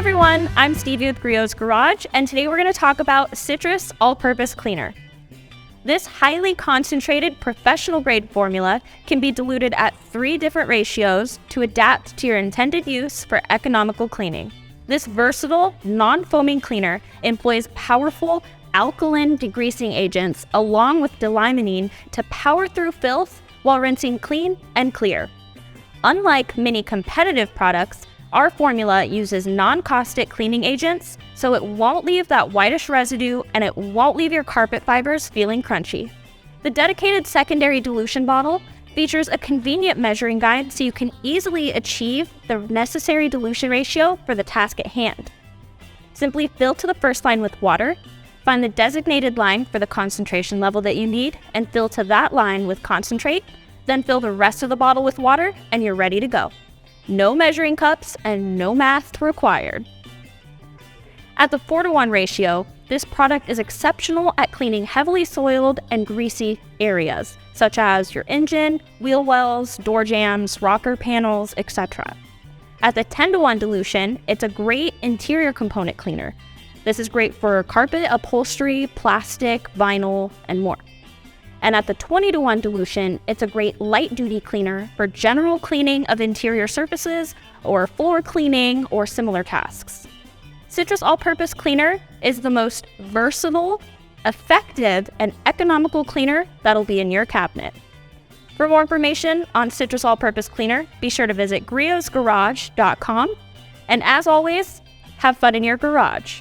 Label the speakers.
Speaker 1: everyone, I'm Stevie with Griot's Garage, and today we're going to talk about citrus all-purpose cleaner. This highly concentrated professional-grade formula can be diluted at 3 different ratios to adapt to your intended use for economical cleaning. This versatile, non-foaming cleaner employs powerful alkaline degreasing agents along with D-limonene to power through filth while rinsing clean and clear. Unlike many competitive products, our formula uses non-caustic cleaning agents, so it won't leave that whitish residue and it won't leave your carpet fibers feeling crunchy. The dedicated secondary dilution bottle features a convenient measuring guide so you can easily achieve the necessary dilution ratio for the task at hand. Simply fill to the first line with water, find the designated line for the concentration level that you need, and fill to that line with concentrate, then fill the rest of the bottle with water, and you're ready to go. No measuring cups and no math required. At the 4:1 ratio, this product is exceptional at cleaning heavily soiled and greasy areas, such as your engine, wheel wells, door jambs, rocker panels, etc. At the 10:1 dilution, it's a great interior component cleaner. This is great for carpet, upholstery, plastic, vinyl, and more. And at the 20:1 dilution, it's a great light-duty cleaner for general cleaning of interior surfaces or floor cleaning or similar tasks. Citrus All-Purpose Cleaner is the most versatile, effective, and economical cleaner that'll be in your cabinet. For more information on Citrus All-Purpose Cleaner, be sure to visit griotsgarage.com. And as always, have fun in your garage.